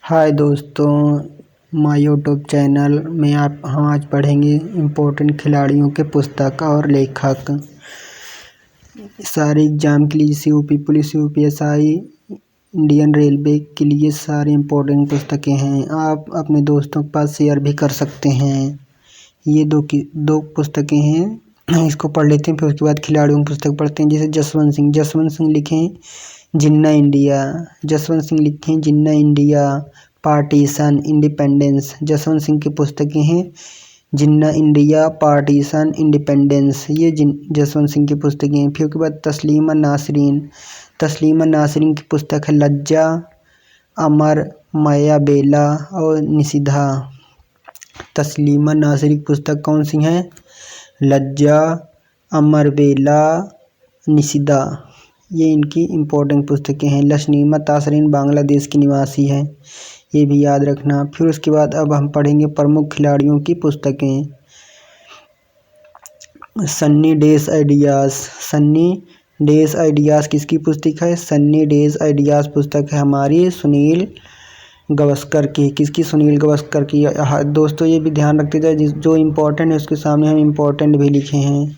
हाय दोस्तों, my YouTube channel में हम आज पढ़ेंगे इम्पोर्टेंट खिलाड़ियों के पुस्तक और लेखक। सारे एग्जाम के लिए जैसे UP police, UPSI, Indian railway के लिए सारी इम्पोर्टेंट पुस्तकें हैं। आप अपने दोस्तों के पास शेयर भी कर सकते हैं। ये दो पुस्तकें हैं, इसको पढ़ लेते हैं, फिर उसके बाद खिलाड़ियों की पुस्तक पढ़ते हैं। जैसे जसवंत सिंह लिखे जिन्ना इंडिया। जसवंत सिंह लिखे हैं Jinnah India, partition, independence. Jaswant Singh की पुस्तकें हैं जिन्ना इंडिया, पार्टीशन, इंडिपेंडेंस। ये जसवंत सिंह की पुस्तकें हैं। फिर उसके बाद तस्लीमा नासरीन की पुस्तक है लज्जा, अमर, माया बेला और निषिद्धा। तस्लीमा नासरीन की पुस्तक कौन सी हैं? लज्जा, अमर बेला, निषिद्धा। ये इनकी इम्पोर्टेंट पुस्तकें हैं। लशनीमा तासरीन बांग्लादेश की निवासी है, ये भी याद रखना। फिर उसके बाद अब हम पढ़ेंगे प्रमुख खिलाड़ियों की पुस्तकें। सन्नी डेज आइडियाज़ किसकी पुस्तक है? सन्नी डेज आइडियाज़ पुस्तक है हमारी सुनील गावस्कर की। किसकी? सुनील गावस्कर की। दोस्तों ये भी ध्यान रखते जाए, जो इम्पोर्टेंट है उसके सामने हम इम्पोर्टेंट भी लिखे हैं।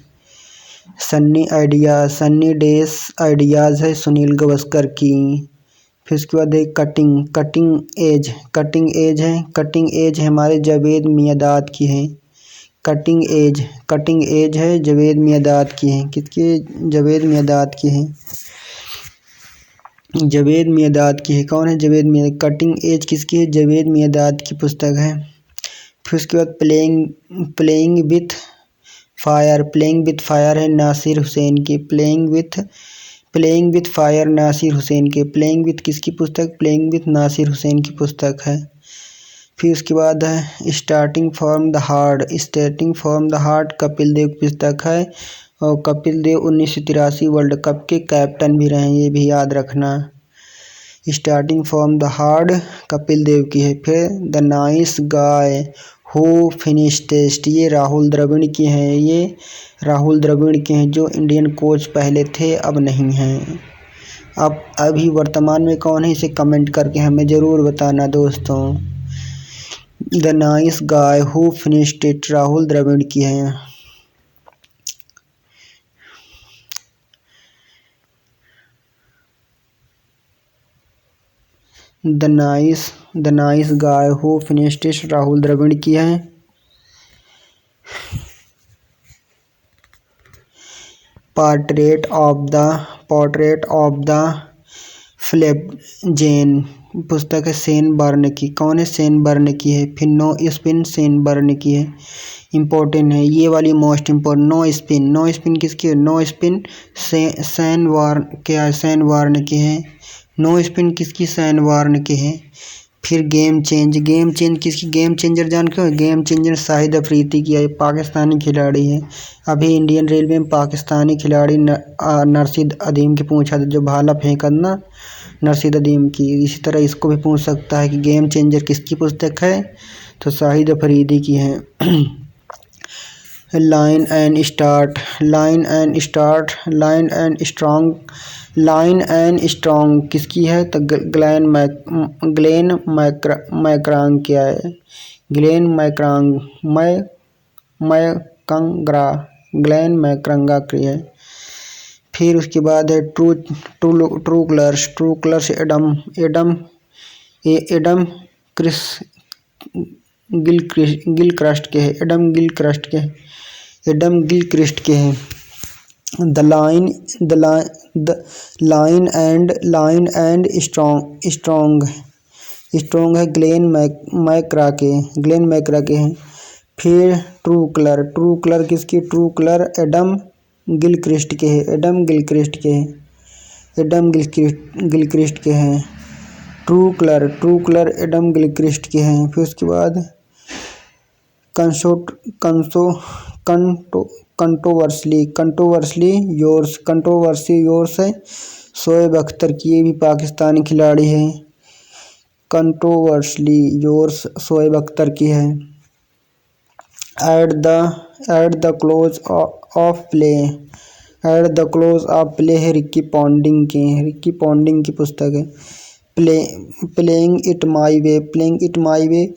सन्नी डेज आइडियाज़ है सुनील गावस्कर की। फिर उसके बाद एक कटिंग एज है हमारे जावेद मियांदाद की है। कटिंग एज है जावेद मियांदाद की है। किसकी? जावेद मियांदाद की है। जावेद मियांदाद की है। कौन है? जावेद मियांदाद। कटिंग एज किसकी है? जावेद मियांदाद की पुस्तक है। फिर उसके बाद प्लेइंग विथ फायर है नासिर हुसैन की। Playing with fire Nasser Hussain के। प्लेइंग विथ किसकी पुस्तक? प्लेइंग विथ नासिर हुसैन की पुस्तक है। फिर उसके बाद है starting from the heart Kapil Dev की पुस्तक है। और कपिल देव 1983 वर्ल्ड कप के कैप्टन भी रहे, ये भी याद रखना। Starting from the heart Kapil Dev की है। फिर the nice guy who finish test, ये राहुल द्रविड़ की हैं। ये राहुल द्रविड़ के हैं जो इंडियन कोच पहले थे, अब नहीं हैं। अब अभी वर्तमान में कौन है, इसे कमेंट करके हमें ज़रूर बताना दोस्तों। The nice guy who finished it Rahul Dravid की है। The nice guy who finished it Rahul Dravid की है। पोर्ट्रेट ऑफ द फ्लेबजेन पुस्तक है सेन बर्न की। कौन है? सेन बर्न की है। फिर नो स्पिन सेन बर्न की है। इम्पोर्टेंट है ये वाली, मोस्ट इम्पोर्टेंट। नो स्पिन किसकी है? नो स्पिन सैन वार्न के हैं। नो स्पिन किसकी? सैन वार्न के हैं। फिर गेम चेंज किसकी? गेम चेंजर जान के? गेम चेंजर शाहिद अफरीदी की है, पाकिस्तानी खिलाड़ी है। अभी इंडियन रेलवे में पाकिस्तानी खिलाड़ी नरसिद अदीम की पूछा था, जो भाला फेंका ना, नरसिद अदीम की। इसी तरह इसको भी पूछ सकता है कि गेम चेंजर किसकी पुस्तक है, तो शाहिद अफरीदी की है। लाइन एंड स्ट्रॉन्ग किसकी है, तो ग्लेन मैक्रांग क्या है? ग्लेन मैक्रांगा की है। फिर उसके बाद है ट्रू कलर्स एडम गिलक्रिस्ट के है। एडम गिलक्रिस्ट के हैं। द लाइन एंड स्ट्रॉन्ग है ग्लेन मैक्रा के हैं। फिर ट्रू कलर किसकी? ट्रू कलर एडम गिलक्रिस्ट के हैं। एडम गिलक्रिस्ट के हैं। ट्रू कलर एडम गिलक्रिस्ट के हैं। फिर उसके बाद कंट्रोवर्सी योर्स है शोएब अख्तर की, ये भी पाकिस्तानी खिलाड़ी है। कंट्रोवर्सी योर्स शोएब अख्तर की है। At the close of play है रिकी पॉन्टिंग की पुस्तक है। Play playing it my way, playing it my way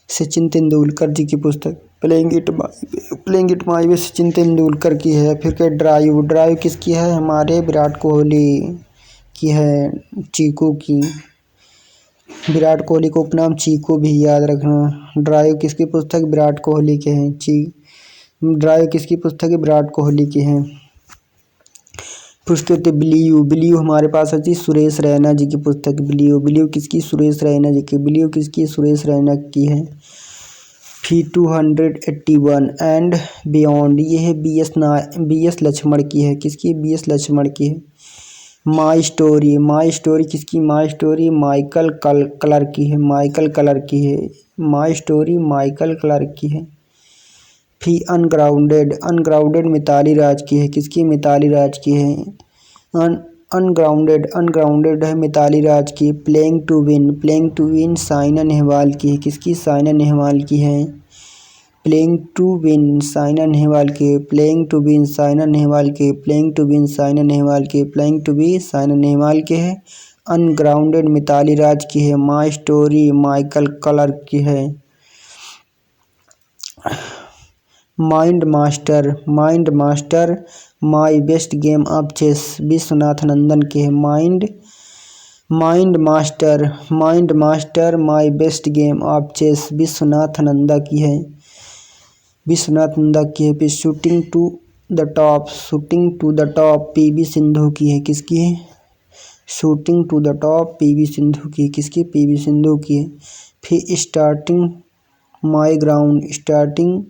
Sachin Tendulkar ji की पुस्तक, playing it my way Sachin Tendulkar की है। फिर क्या ड्राइव, ड्राइव किसकी है, हमारे विराट कोहली की है, चीकू की। विराट कोहली को उपनाम चीकू भी याद रखना। ड्राइव किसकी पुस्तक, विराट कोहली के हैं। ड्राइव किसकी पुस्तक है, विराट कोहली की है। फिर उसके होते बिलीव, बिलीव हमारे पास है जी सुरेश रैना जी की पुस्तक बिलीव, बिलीव किसकी, सुरेश रैना जी की, बिलीव किसकी, सुरेश रैना की है। फिर 281 एंड बियॉन्ड, ये है बी एस लक्ष्मण की है, किसकी, बी.एस. लक्ष्मण की है। माई स्टोरी, माई स्टोरी किसकी, माई स्टोरी माइकल क्लर्क की है, माइकल क्लर्क की है। माई स्टोरी माइकल क्लर्क की है। फिर अनग्राउंडेड, अनग्राउंडेड मिताली राज की है, किसकी, मिताली राज की है। अनग्राउंडेड, अनग्राउंडेड है मिताली राज की। Playing to win, playing to win Saina Nehwal की है, किसकी, साइना नेहवाल की है। Playing to win Saina Nehwal के, playing to win Saina Nehwal के, playing to win Saina Nehwal के, playing to be Saina Nehwal के है। अनग्राउंडेड मिताली राज की है। माई स्टोरी माइकल क्लर्क की है। Mind master, mind master my best game of chess Vishwanath Nandan की है। Mind master, mind master my best game of chess Vishwanath Nanda की है, विश्वनाथ नंदा की है। फिर shooting to the top, shooting to the top P V. Sindhu की है, किसकी है, shooting to the top P V. Sindhu की, किसकी, पी.वी. सिंधु की है। फिर starting my ground, starting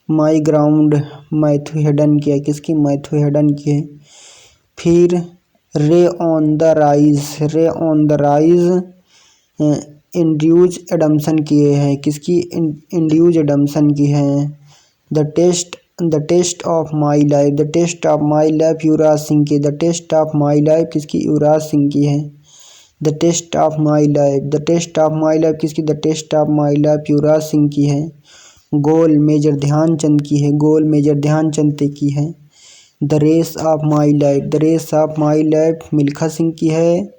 my ground Matthew Hayden की है, किसकी, मैथ्यू हेडन की है। फिर ray on the rise, ray on the rise Andrews Adamson की है, किसकी, एंड्रयूज एडम्सन की है। The test of my life, the test of my life Yuvraj Singh की, the test of my life किसकी, युवराज सिंह की है। The test of my life, the test of my life किसकी, the test of my life Yuvraj Singh की है। गोल major Dhyanchand की है, गोल major Dhyanchand की है। The race of my life, the race of my life Milkha Singh की है।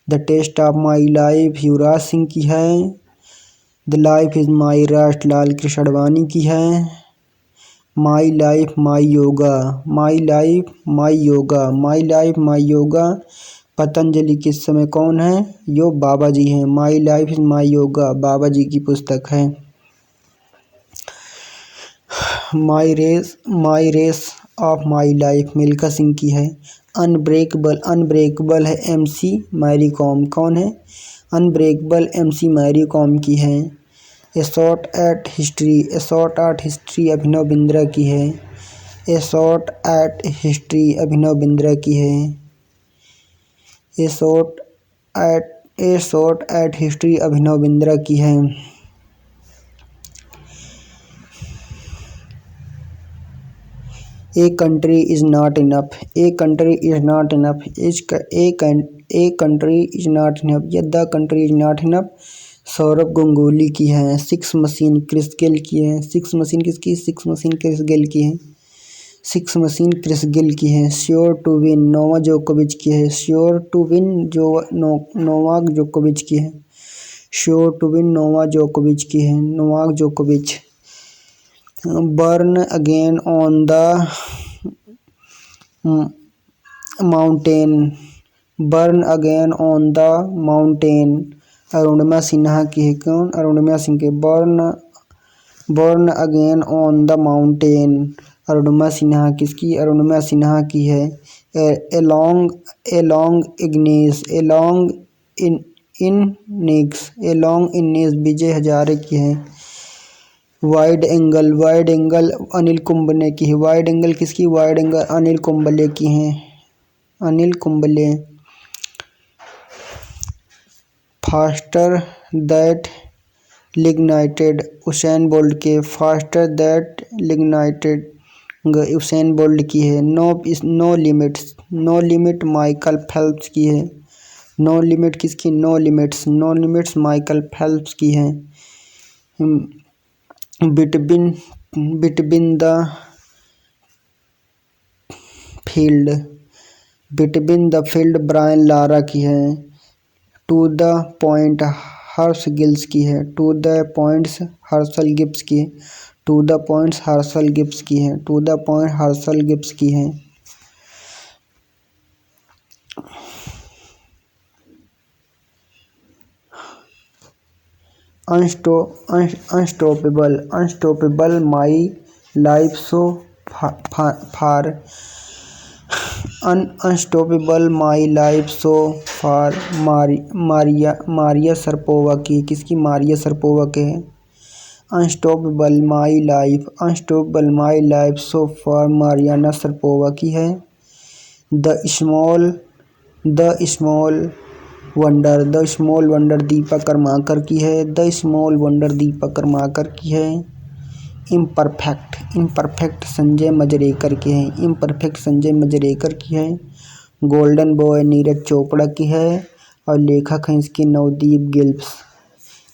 The test of my life Yuvraj Singh की है। द लाइफ इज माई रास्ट लाल कृष्ण आडवाणी की है। My life my yoga, my life my yoga, my life my yoga Patanjali के समय कौन है, यो बाबा जी हैं। My life is my yoga Baba ji की पुस्तक है। My race of my life Milkha Singh की है। अनब्रेकेबल, अनब्रेकेबल है एम.सी. मैरी कॉम, कौन है, अनब्रेकेबल एम.सी. मैरी कॉम की है। A shot at history, a shot at history Abhinav Bindra की है। A shot at history Abhinav Bindra की है। A shot at history Abhinav Bindra की है। A country is not enough, a country is not enough, a country is not enough, या the country is not enough Saurabh Ganguly की है। Six machine Chris Gayle की है, six machine किसकी, सिक्स मशीन क्रिस गेल की है, सिक्स मशीन क्रिस गेल की है। श्योर टू विन नोवाक जोकोविच की है, श्योर टू विन नोवाक जोकोविच की है, श्योर टू विन नोवाक जोकोविच की है, नोवाक जोकोविच। Born again on the mountain, born again on the mountain Arunima Sinha की है, कौन, अरुणिमा सिंह के। Born again on the mountain Arunima Sinha किसकी, अरुणिमा सिन्हा की है। एलॉन्ग इग्नेस, एलॉन्ग इग्नेस विजय हजारे की है। वाइड एंगल अनिल कुंबले की है, वाइड एंगल किसकी, वाइड एंगल अनिल कुंबले की हैं, Anil Kumble. Faster that lightning Usain Bolt के, faster that lightning Usain bolt की है। नो लिमिट माइकल फेल्प्स की है, नो लिमिट किसकी, नो लिमिट्स माइकल फेल्प्स की है। Between the field Brian Lara की है। टू द पॉइंट हर्ष गिल्स की है। To the points Herschelle Gibbs की है। To the points Herschelle Gibbs की है। To the point Herschelle Gibbs की है। Unstoppable unstoppable my life so far unstoppable my life so far Maria Sharapova की, किसकी? मारिया सरपोवा के है। Unstoppable my life so far Mariana Sharapova की है। The small wonder Dipa Karmakar की है। The small wonder Dipa Karmakar की है। इम्परफेक्ट संजय मजरेकर के हैं। इम्परफेक्ट संजय मजरेकर की है। गोल्डन बॉय नीरज चोपड़ा की है और लेखक हैं इसके नवदीप गिल्स।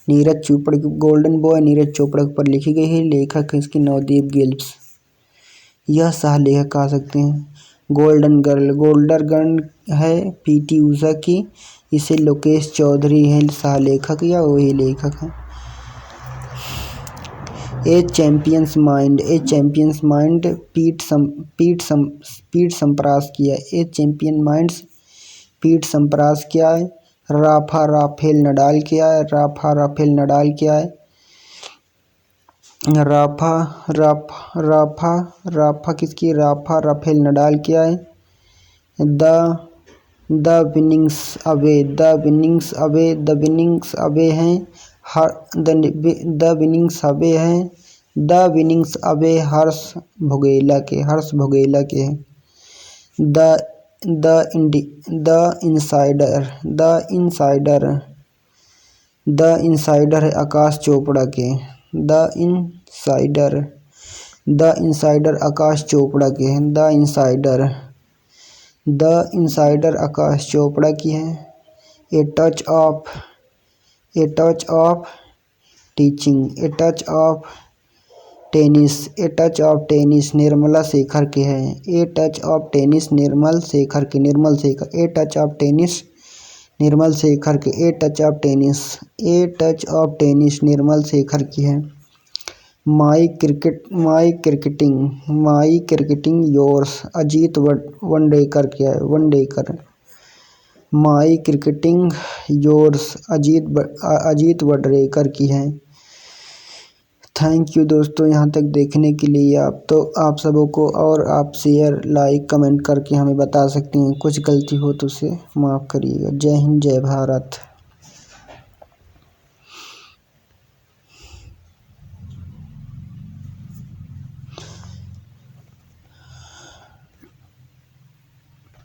नीरज चोपड़ा की गोल्डन बॉय नीरज चोपड़ा पर लिखी गई है, लेखक हैं इसके नवदीप गिल्स। यह सह लेखक कह सकते हैं। गोल्डन गर्ल है पीटी ऊषा की, इसे लोकेश चौधरी है सह लेखक या वही लेखक है। ए चैंपियंस माइंड पीट संप्रास किया। ए चैंपियन माइंड्स पीट संप्रास किया है। राफेल नडाल किया है। राफेल नडाल किया है। राफा किसकी? राफेल नडाल किया है। द विनिंग्स अवे हैं। द विनिंग्स अवे हर्ष भोगेला के हैं। द इनसाइडर है आकाश चोपड़ा के। द इनसाइडर आकाश चोपड़ा के हैं। द इनसाइडर आकाश चोपड़ा की है। A touch of tennis Nirmala Shekhar के हैं। ए टच ऑफ टेनिस निर्मल शेखर के। ए टच ऑफ टेनिस निर्मल शेखर के। ए टच ऑफ टेनिस निर्मल शेखर की है। माई क्रिकेटिंग योर्स अजीत वंडेकर क्या है? वंडेकर। माई क्रिकेटिंग योर्स अजीत वडरेकर की है। थैंक यू दोस्तों, यहाँ तक देखने के लिए। आप सबों को, और आप शेयर लाइक कमेंट करके हमें बता सकते हैं। कुछ गलती हो तो उसे माफ़ करिएगा। जय हिंद, जय भारत।